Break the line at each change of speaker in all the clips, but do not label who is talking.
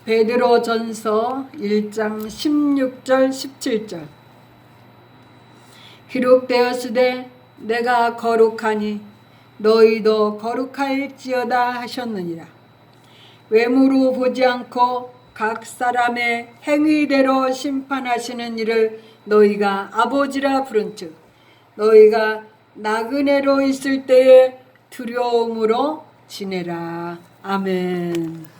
베드로전서 1장 16절 17절 기록되었으되 내가 거룩하니 너희도 거룩할지어다 하셨느니라. 외모로 보지 않고 각 사람의 행위대로 심판하시는 이를 너희가 아버지라 부른즉 너희가 나그네로 있을 때에 두려움으로 지내라. 아멘.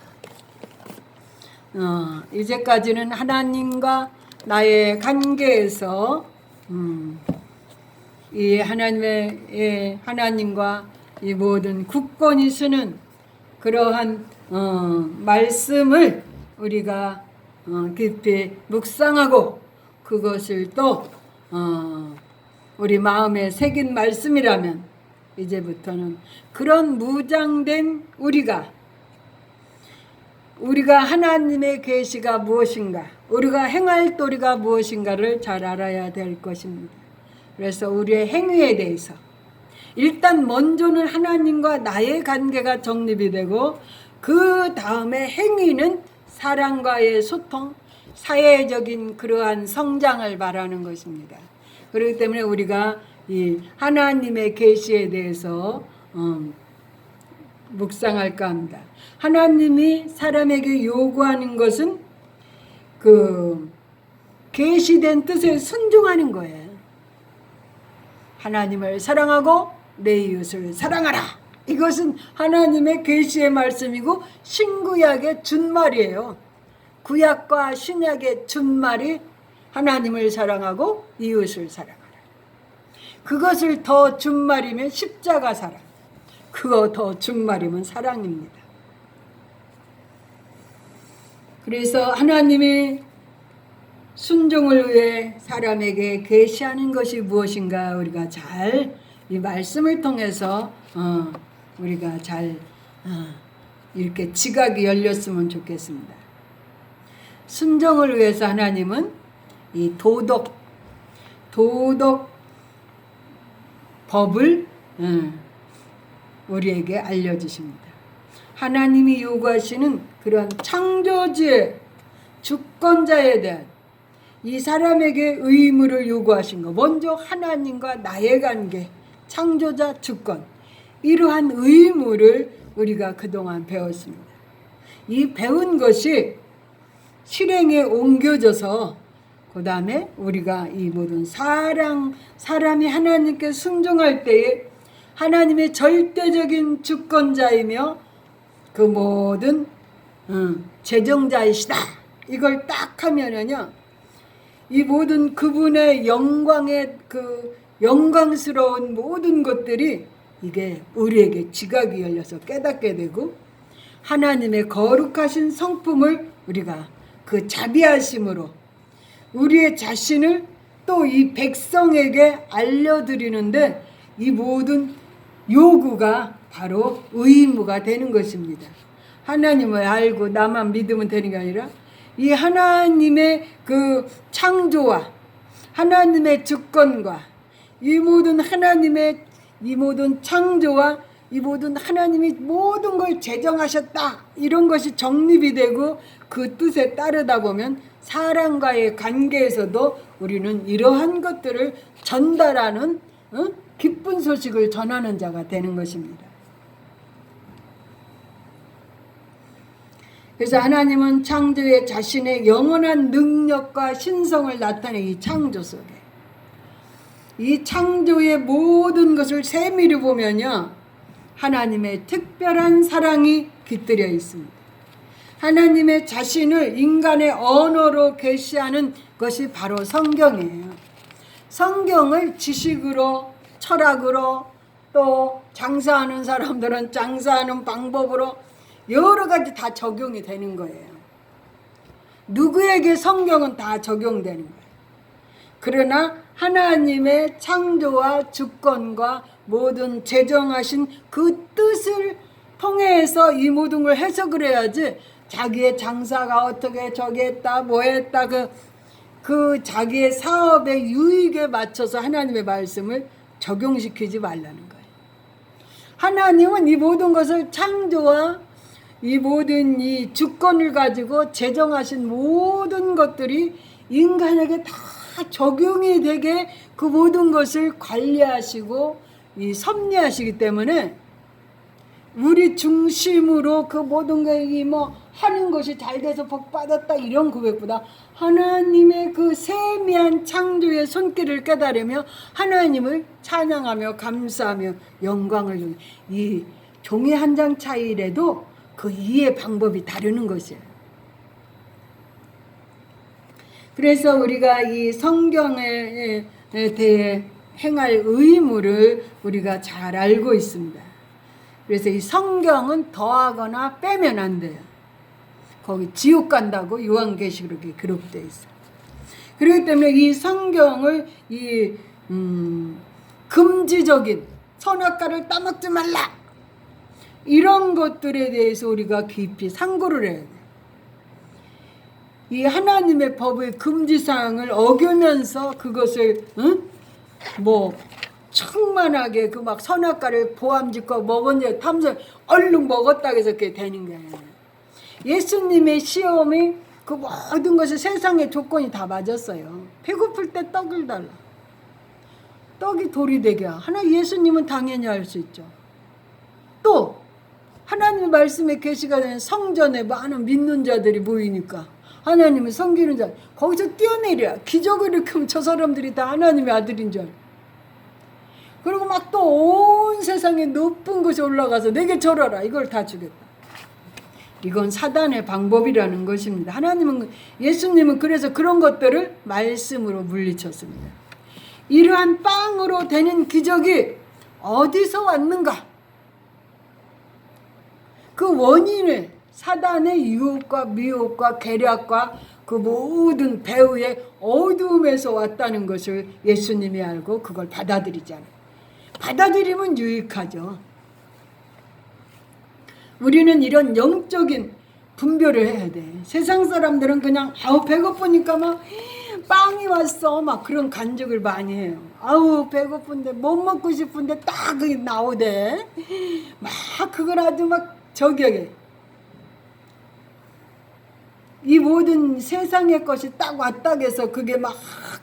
이제까지는 하나님과 나의 관계에서 이 하나님과 이 모든 굳건히 쓰는 그러한 말씀을 우리가 깊이 묵상하고 그것을 또 우리 마음에 새긴 말씀이라면 이제부터는 그런 무장된 우리가 하나님의 계시가 무엇인가, 우리가 행할 도리가 무엇인가를 잘 알아야 될 것입니다. 그래서 우리의 행위에 대해서 일단 먼저는 하나님과 나의 관계가 정립이 되고 그 다음에 행위는 사람과의 소통, 사회적인 그러한 성장을 말하는 것입니다. 그렇기 때문에 우리가 이 하나님의 계시에 대해서 묵상할까 합니다. 하나님이 사람에게 요구하는 것은 그 계시된 뜻에 순종하는 거예요. 하나님을 사랑하고 내 이웃을 사랑하라. 이것은 하나님의 계시의 말씀이고 신구약의 준말이에요. 구약과 신약의 준말이 하나님을 사랑하고 이웃을 사랑하라. 그것을 더 준말이면 십자가 사랑, 그거 더 준말이면 사랑입니다. 그래서 하나님이 순종을 위해 사람에게 계시하는 것이 무엇인가 우리가 잘 이 말씀을 통해서 우리가 잘 이렇게 지각이 열렸으면 좋겠습니다. 순종을 위해서 하나님은 이 도덕 법을 우리에게 알려주십니다. 하나님이 요구하시는 그런 창조주의 주권자에 대한 이 사람에게 의무를 요구하신 것, 먼저 하나님과 나의 관계, 창조자 주권, 이러한 의무를 우리가 그동안 배웠습니다. 이 배운 것이 실행에 옮겨져서 그 다음에 우리가 이 모든 사람이 하나님께 순종할 때에 하나님의 절대적인 주권자이며 그 모든 제정자이시다. 이걸 딱 하면은요, 이 모든 그분의 영광의 그 영광스러운 모든 것들이 이게 우리에게 지각이 열려서 깨닫게 되고 하나님의 거룩하신 성품을 우리가 그 자비하심으로 우리의 자신을 또 이 백성에게 알려드리는데 이 모든 요구가 바로 의무가 되는 것입니다. 하나님을 알고 나만 믿으면 되는 게 아니라 이 하나님의 그 창조와 하나님의 주권과 이 모든 하나님의 이 모든 창조와 이 모든 하나님이 모든 걸 제정하셨다, 이런 것이 정립이 되고 그 뜻에 따르다 보면 사람과의 관계에서도 우리는 이러한 것들을 전달하는 기쁜 소식을 전하는 자가 되는 것입니다. 그래서 하나님은 창조에 자신의 영원한 능력과 신성을 나타내 이 창조 속에 이 창조의 모든 것을 세밀히 보면요, 하나님의 특별한 사랑이 깃들여 있습니다. 하나님의 자신을 인간의 언어로 계시하는 것이 바로 성경이에요. 성경을 지식으로, 철학으로, 또 장사하는 사람들은 장사하는 방법으로 여러 가지 다 적용이 되는 거예요. 누구에게 성경은 다 적용되는 거예요. 그러나 하나님의 창조와 주권과 모든 제정하신 그 뜻을 통해서 이 모든 걸 해석을 해야지, 자기의 장사가 어떻게 저기 했다 뭐 했다 그 자기의 사업의 유익에 맞춰서 하나님의 말씀을 적용시키지 말라는 거예요. 하나님은 이 모든 것을 창조와 이 모든 이 주권을 가지고 제정하신 모든 것들이 인간에게 다 적용이 되게 그 모든 것을 관리하시고 이 섭리하시기 때문에 우리 중심으로 그 모든 것이 뭐 하는 것이 잘 돼서 복 받았다 이런 고백보다 하나님의 그 세미한 창조의 손길을 깨달으며 하나님을 찬양하며 감사하며 영광을 주는 이 종이 한 장 차이라도 그 이해 방법이 다르는 것이에요. 그래서 우리가 이 성경에 대해 행할 의무를 우리가 잘 알고 있습니다. 그래서 이 성경은 더하거나 빼면 안 돼요. 거기 지옥 간다고 요한계시록에 기록되어 있어요. 그렇기 때문에 이 성경을 이 금지적인 선악과를 따먹지 말라 이런 것들에 대해서 우리가 깊이 상고를 해야 돼요. 이 하나님의 법의 금지사항을 어기면서 그것을 뭐 충만하게 그 막 선악과를 보암짓고 먹었냐 탐정 얼른 먹었다 해서 그게 되는 거예요. 예수님의 시험이 그 모든 것이 세상의 조건이 다 맞았어요. 배고플 때 떡을 달라. 떡이 돌이 되게 하나 예수님은 당연히 할 수 있죠. 또 하나님의 말씀에 계시가 된 성전에 많은 믿는 자들이 모이니까 하나님을 섬기는 자 거기서 뛰어내려 기적을 일으키면 저 사람들이 다 하나님의 아들인 줄 알아. 그리고 막 또 온 세상에 높은 곳에 올라가서 내게 절하라 이걸 다 주겠다. 이건 사단의 방법이라는 것입니다. 하나님은 예수님은 그래서 그런 것들을 말씀으로 물리쳤습니다. 이러한 빵으로 되는 기적이 어디서 왔는가? 그 원인을 사단의 유혹과 미혹과 계략과 그 모든 배후의 어두움에서 왔다는 것을 예수님이 알고 그걸 받아들이잖아요. 받아들이면 유익하죠. 우리는 이런 영적인 분별을 해야 돼. 세상 사람들은 그냥 아우 배고프니까 막 빵이 왔어 막 그런 간증을 많이 해요. 아우 배고픈데 못 먹고 싶은데 딱 그게 나오대. 막 그걸 아주 막 저격해. 이 모든 세상의 것이 딱 왔다 해서 그게 막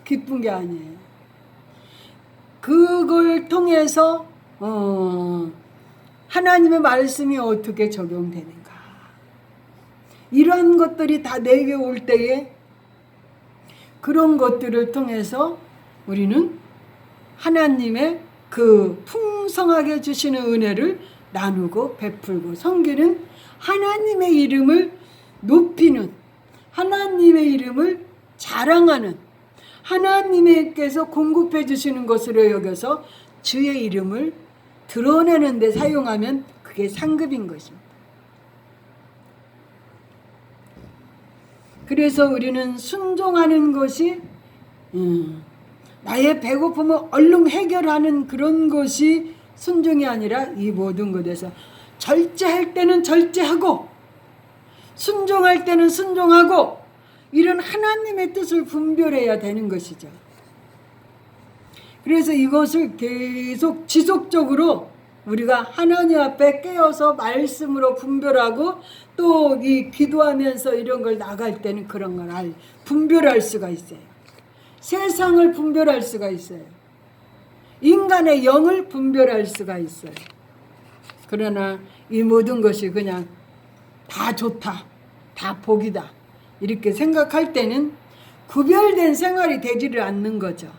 기쁜 게 아니에요. 그걸 통해서 하나님의 말씀이 어떻게 적용되는가. 이런 것들이 다 내게 올 때에 그런 것들을 통해서 우리는 하나님의 그 풍성하게 주시는 은혜를 나누고 베풀고 섬기는 하나님의 이름을 높이는 하나님의 이름을 자랑하는 하나님께서 공급해 주시는 것으로 여겨서 주의 이름을 드러내는 데 사용하면 그게 상급인 것입니다. 그래서 우리는 순종하는 것이 나의 배고픔을 얼른 해결하는 그런 것이 순종이 아니라 이 모든 것에서 절제할 때는 절제하고 순종할 때는 순종하고 이런 하나님의 뜻을 분별해야 되는 것이죠. 그래서 이것을 계속 지속적으로 우리가 하나님 앞에 깨어서 말씀으로 분별하고 또 이 기도하면서 이런 걸 나갈 때는 그런 걸 분별할 수가 있어요. 세상을 분별할 수가 있어요. 인간의 영을 분별할 수가 있어요. 그러나 이 모든 것이 그냥 다 좋다, 다 복이다 이렇게 생각할 때는 구별된 생활이 되지를 않는 거죠.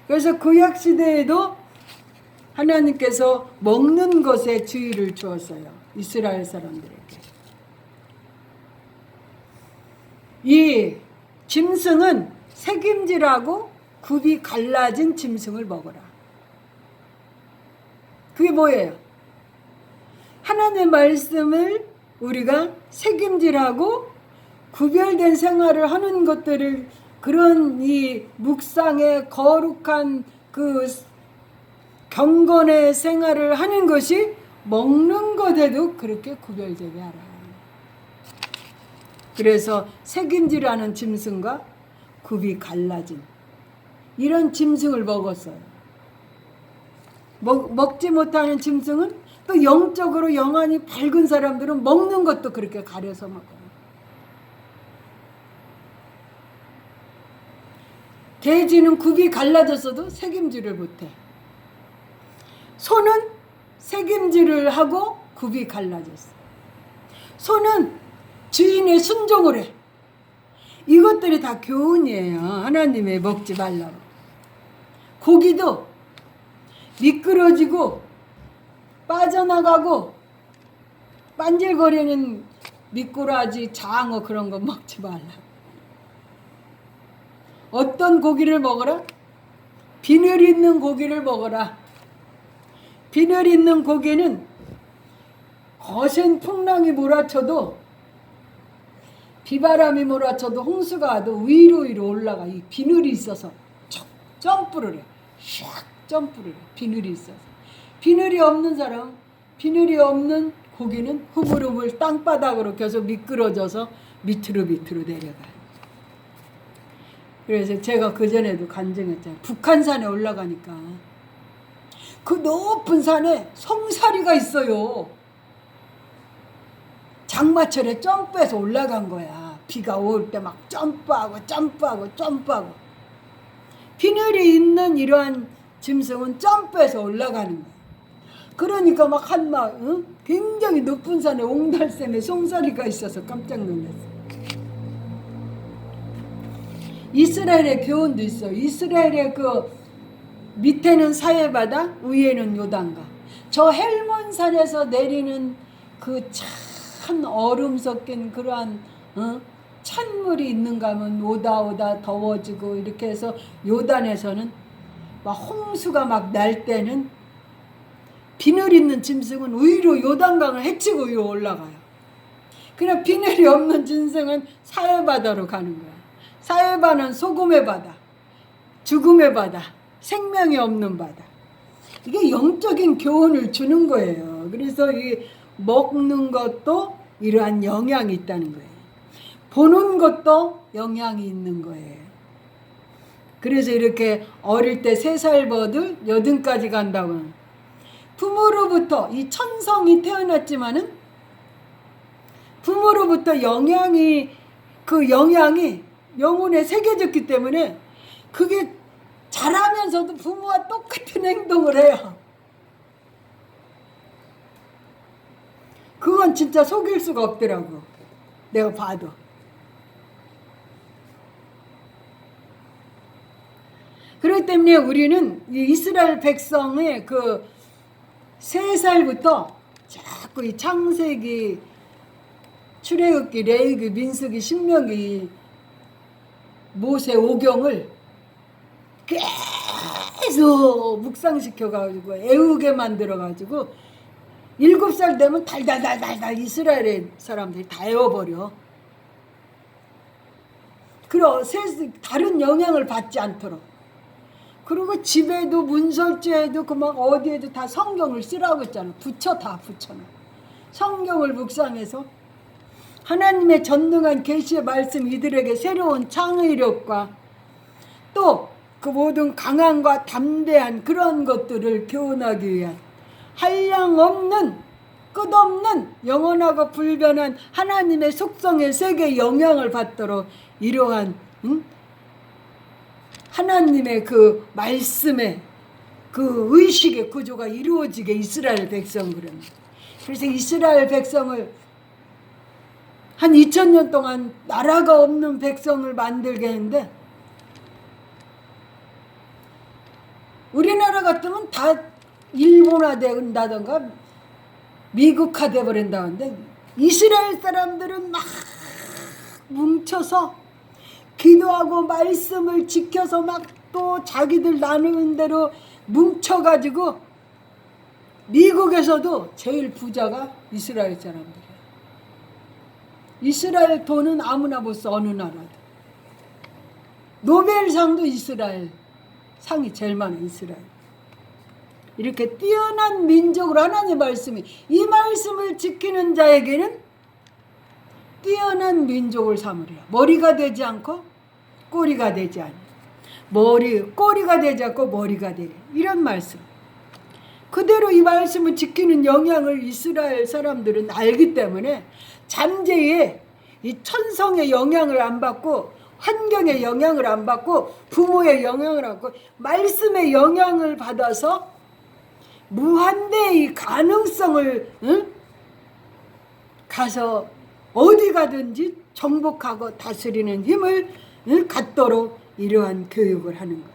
그래서 구약시대에도 하나님께서 먹는 것에 주의를 주었어요. 이스라엘 사람들에게. 이 짐승은 새김질하고 굽이 갈라진 짐승을 먹어라. 그게 뭐예요? 하나님의 말씀을 우리가 새김질하고 구별된 생활을 하는 것들을 그런 이 묵상의 거룩한 그 경건의 생활을 하는 것이 먹는 것에도 그렇게 구별되게 하라. 그래서 새김질하는 짐승과 굽이 갈라진 이런 짐승을 먹었어요. 먹지 못하는 짐승은 또 영적으로 영안이 밝은 사람들은 먹는 것도 그렇게 가려서 먹어요. 돼지는 굽이 갈라졌어도 새김질을 못해. 소는 새김질을 하고 굽이 갈라졌어. 소는 주인의 순종을 해. 이것들이 다 교훈이에요. 하나님의 먹지 말라고. 고기도 미끄러지고 빠져나가고 반질거리는 미꾸라지, 장어 그런 거 먹지 말라. 어떤 고기를 먹어라? 비늘 있는 고기를 먹어라. 비늘 있는 고기는 거센 풍랑이 몰아쳐도, 비바람이 몰아쳐도, 홍수가 와도 위로 올라가. 이 비늘이 있어서 점프를 해. 샥 점프를 해. 비늘이 있어서. 비늘이 없는 사람, 비늘이 없는 고기는 흐물흐물 땅바닥으로 계속 미끄러져서 밑으로 내려가요. 그래서 제가 그전에도 간증했잖아요. 북한산에 올라가니까 그 높은 산에 송사리가 있어요. 장마철에 점프해서 올라간 거야. 비가 올 때 막 점프하고 비늘이 있는 이러한 짐승은 점프해서 올라가는 거야. 그러니까 막 굉장히 높은 산에 옹달샘에 송사리가 있어서 깜짝 놀랐어. 이스라엘의 교훈도 있어. 이스라엘의 그 밑에는 사해바다, 위에는 요단강. 저 헬몬산에서 내리는 그 찬 얼음 섞인 그러한 찬물이 있는가 하면 오다 더워지고 이렇게 해서 요단에서는 막 홍수가 막 날 때는 비늘 있는 짐승은 위로 요단강을 헤치고 위로 올라가요. 그냥 비늘이 없는 짐승은 사해바다로 가는 거야. 사해바다는 소금의 바다, 죽음의 바다, 생명이 없는 바다. 이게 영적인 교훈을 주는 거예요. 그래서 이 먹는 것도 이러한 영향이 있다는 거예요. 보는 것도 영향이 있는 거예요. 그래서 이렇게 어릴 때 3살 버들 8까지 간다고. 부모로부터 이 천성이 태어났지만은 부모로부터 그 영향이 영혼에 새겨졌기 때문에 그게 자라면서도 부모와 똑같은 행동을 해요. 그건 진짜 속일 수가 없더라고. 내가 봐도. 그렇기 때문에 우리는 이 이스라엘 백성의 그 3살부터 자꾸 이 창세기, 출애굽기, 레위기, 민수기, 신명기, 모세 오경을 계속 묵상시켜가지고 애우게 만들어가지고 7살 되면 달달달달달 이스라엘의 사람들이 다 애워버려. 그리고 다른 영향을 받지 않도록. 그리고 집에도 문설주에도 그 막 어디에도 다 성경을 쓰라고 했잖아. 다 붙여놔. 성경을 묵상해서 하나님의 전능한 계시의 말씀 이들에게 새로운 창의력과 또 그 모든 강함과 담대한 그런 것들을 교훈하기 위한 한량없는 끝없는 영원하고 불변한 하나님의 속성의 세계에 영향을 받도록 이러한 하나님의 그 말씀의 그 의식의 구조가 이루어지게 이스라엘 백성들은. 그래서 이스라엘 백성을 한 2000년 동안 나라가 없는 백성을 만들게 했는데 우리나라 같으면 다 일본화된다던가 미국화돼 버린다는데 이스라엘 사람들은 막 뭉쳐서 기도하고 말씀을 지켜서 막 또 자기들 나누는 대로 뭉쳐가지고 미국에서도 제일 부자가 이스라엘 사람들이야. 이스라엘 돈은 아무나 못 써. 어느 나라도. 노벨상도 이스라엘 상이 제일 많아. 이스라엘. 이렇게 뛰어난 민족으로 하나님의 말씀이 이 말씀을 지키는 자에게는 뛰어난 민족을 삼으리라. 머리가 되지 않고 꼬리가 되지 않아. 꼬리가 되지 않고 머리가 되리. 이런 말씀. 그대로 이 말씀을 지키는 영향을 이스라엘 사람들은 알기 때문에 잠재에 이 천성의 영향을 안 받고 환경의 영향을 안 받고 부모의 영향을 안 받고 말씀의 영향을 받아서 무한대의 가능성을 가서 어디 가든지 정복하고 다스리는 힘을 갖도록 이러한 교육을 하는 것.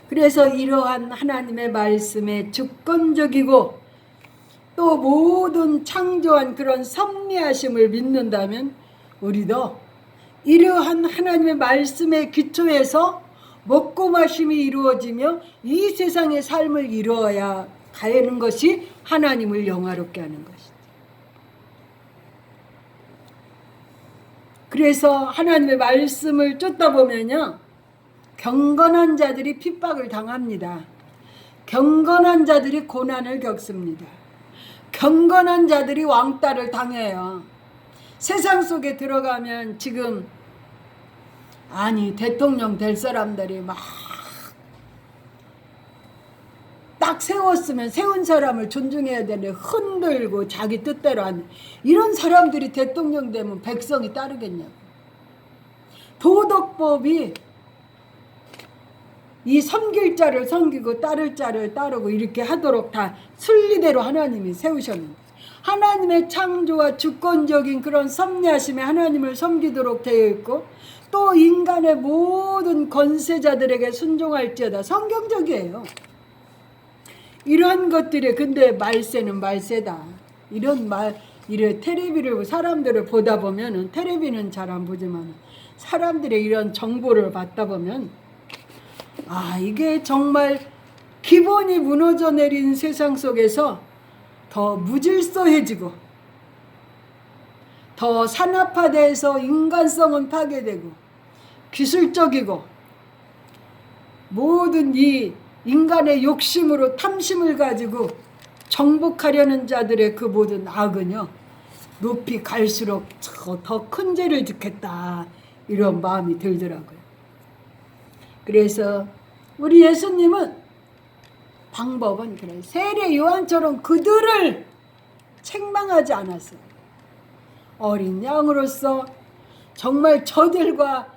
그래서 이러한 하나님의 말씀에 주권적이고 또 모든 창조한 그런 섭리하심을 믿는다면 우리도 이러한 하나님의 말씀의 기초에서 먹고 마심이 이루어지며 이 세상의 삶을 이루어야 가는 것이 하나님을 영화롭게 하는 것이죠. 그래서 하나님의 말씀을 쫓다 보면요, 경건한 자들이 핍박을 당합니다. 경건한 자들이 고난을 겪습니다. 경건한 자들이 왕따를 당해요. 세상 속에 들어가면 지금 대통령 될 사람들이 막 딱 세웠으면 세운 사람을 존중해야 되는데 흔들고 자기 뜻대로 하는 이런 사람들이 대통령 되면 백성이 따르겠냐고. 도덕법이 이 섬길 자를 섬기고 따를 자를 따르고 이렇게 하도록 다 순리대로 하나님이 세우셨는데, 하나님의 창조와 주권적인 그런 섭리하심에 하나님을 섬기도록 되어 있고 또 인간의 모든 권세자들에게 순종할지어다. 성경적이에요. 이러한 것들이 근데 말세는 말세다. 이래 텔레비를 사람들을 보다 보면은, 텔레비는 잘 안 보지만 사람들의 이런 정보를 받다 보면 이게 정말 기본이 무너져 내린 세상 속에서 더 무질서해지고 더 산업화돼서 인간성은 파괴되고 기술적이고 모든 이 인간의 욕심으로 탐심을 가지고 정복하려는 자들의 그 모든 악은요, 높이 갈수록 더 큰 죄를 짓겠다, 이런 마음이 들더라고요. 그래서 우리 예수님은 방법은 그래, 세례 요한처럼 그들을 책망하지 않았어요. 어린 양으로서 정말 저들과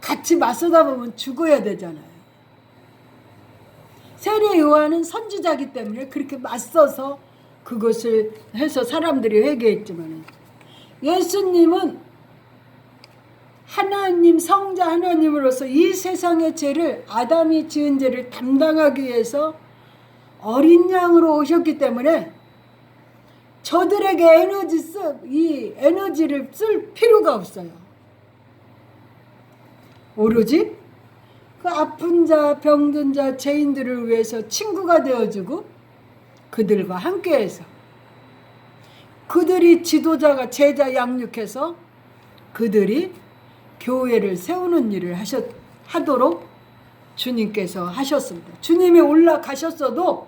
같이 맞서다 보면 죽어야 되잖아요. 세례 요한은 선지자이기 때문에 그렇게 맞서서 그것을 해서 사람들이 회개했지만, 예수님은 하나님, 성자 하나님으로서 이 세상의 죄를, 아담이 지은 죄를 담당하기 위해서 어린 양으로 오셨기 때문에 저들에게 이 에너지를 쓸 필요가 없어요. 오로지 그 아픈 자, 병든 자, 죄인들을 위해서 친구가 되어주고 그들과 함께해서 그들이 지도자가 제자 양육해서 그들이 교회를 세우는 일을 하도록 주님께서 하셨습니다. 주님이 올라가셨어도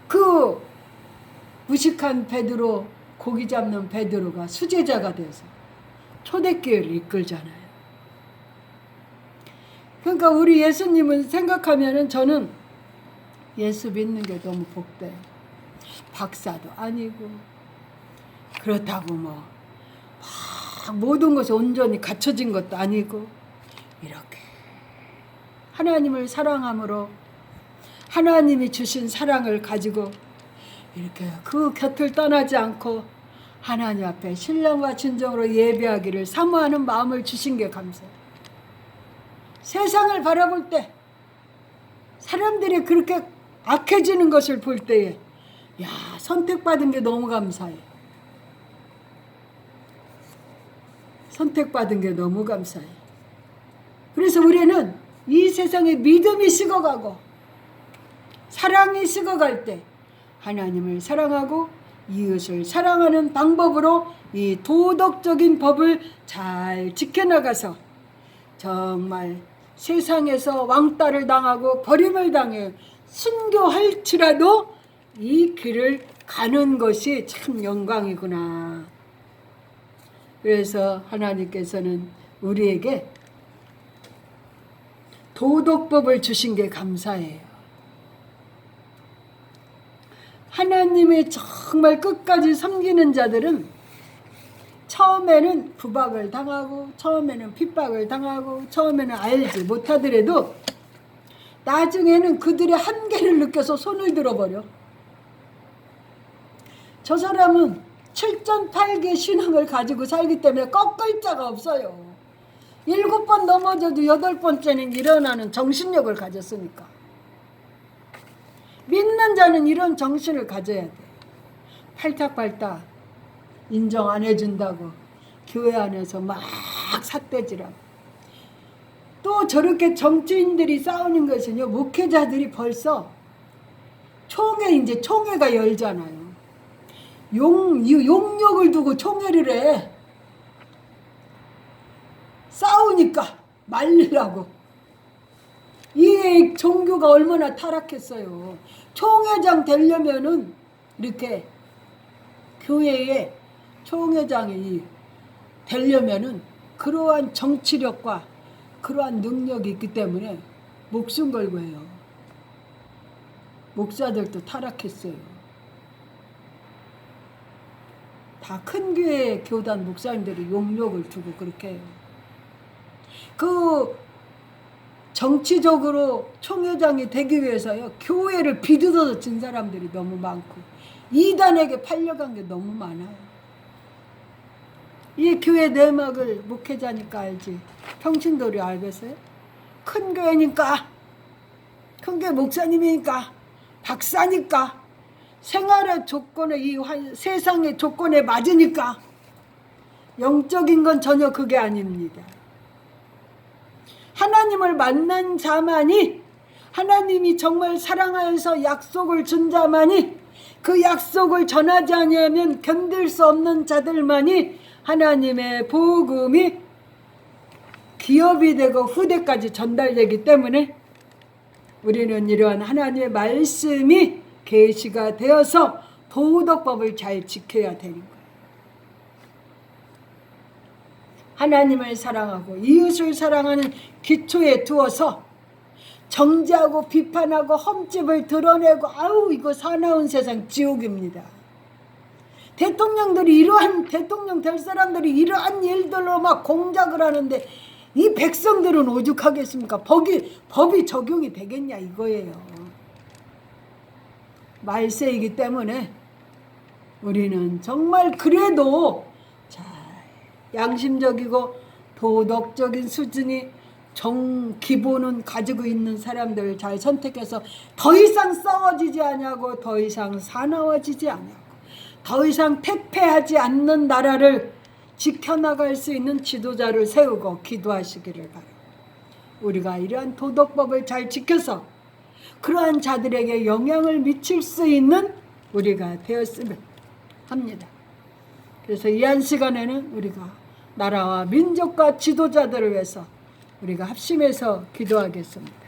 그 무식한 베드로, 고기 잡는 베드로가 수제자가 돼서 초대교회를 이끌잖아요. 그러니까 우리 예수님은 생각하면은 저는 예수 믿는 게 너무 복돼요. 박사도 아니고 그렇다고 모든 것이 온전히 갖춰진 것도 아니고 이렇게 하나님을 사랑함으로 하나님이 주신 사랑을 가지고 이렇게 그 곁을 떠나지 않고 하나님 앞에 신령과 진정으로 예배하기를 사모하는 마음을 주신 게 감사해요. 세상을 바라볼 때 사람들이 그렇게 악해지는 것을 볼 때에 선택받은 게 너무 감사해. 선택받은 게 너무 감사해. 그래서 우리는 이 세상에 믿음이 식어가고 사랑이 식어갈 때 하나님을 사랑하고 이웃을 사랑하는 방법으로 이 도덕적인 법을 잘 지켜나가서 정말 세상에서 왕따를 당하고 버림을 당해 순교할지라도 이 길을 가는 것이 참 영광이구나. 그래서 하나님께서는 우리에게 도덕법을 주신 게 감사해요. 하나님의 정말 끝까지 섬기는 자들은 처음에는 구박을 당하고 처음에는 핍박을 당하고 처음에는 알지 못하더라도 나중에는 그들의 한계를 느껴서 손을 들어버려. 저 사람은 7,8개 신앙을 가지고 살기 때문에 꺾을 자가 없어요. 7번 넘어져도 8번째는 일어나는 정신력을 가졌으니까. 믿는 자는 이런 정신을 가져야 돼. 팔딱팔딱 인정 안 해준다고 교회 안에서 막 삿대질하고. 또 저렇게 정치인들이 싸우는 것은요, 목회자들이 벌써 이제 총회가 열잖아요. 용력을 두고 총회를 해. 싸우니까 말리라고. 이 종교가 얼마나 타락했어요. 총회장 되려면은 이렇게 교회에 총회장이 되려면은 그러한 정치력과 그러한 능력이 있기 때문에 목숨 걸고 해요. 목사들도 타락했어요. 다 큰 교회 교단 목사님들이 용력을 두고 그렇게 해요. 그 정치적으로 총회장이 되기 위해서요, 교회를 비뜯어서 진 사람들이 너무 많고 이단에게 팔려간 게 너무 많아요. 이 교회 내막을 목회자니까 알지. 평신도리 알겠어요? 큰 교회니까, 큰 교회 목사님이니까, 박사니까, 생활의 조건에, 이 세상의 조건에 맞으니까. 영적인 건 전혀 그게 아닙니다. 하나님을 만난 자만이, 하나님이 정말 사랑하여서 약속을 준 자만이, 그 약속을 전하지 아니하면 견딜 수 없는 자들만이 하나님의 복음이 기업이 되고 후대까지 전달되기 때문에 우리는 이러한 하나님의 말씀이 계시가 되어서 도덕법을 잘 지켜야 되는 거예요. 하나님을 사랑하고 이웃을 사랑하는 기초에 두어서 정죄하고 비판하고 험집을 드러내고, 아우 이거 사나운 세상 지옥입니다. 대통령들이 대통령 될 사람들이 이러한 일들로 막 공작을 하는데 이 백성들은 오죽하겠습니까? 법이 적용이 되겠냐 이거예요. 말세이기 때문에 우리는 정말 그래도 양심적이고 도덕적인 수준이 기본은 가지고 있는 사람들을 잘 선택해서 더 이상 싸워지지 않냐고, 더 이상 사나워지지 않냐고, 더 이상 패폐하지 않는 나라를 지켜나갈 수 있는 지도자를 세우고 기도하시기를 바랍니다. 우리가 이러한 도덕법을 잘 지켜서 그러한 자들에게 영향을 미칠 수 있는 우리가 되었으면 합니다. 그래서 이 한 시간에는 우리가 나라와 민족과 지도자들을 위해서 우리가 합심해서 기도하겠습니다.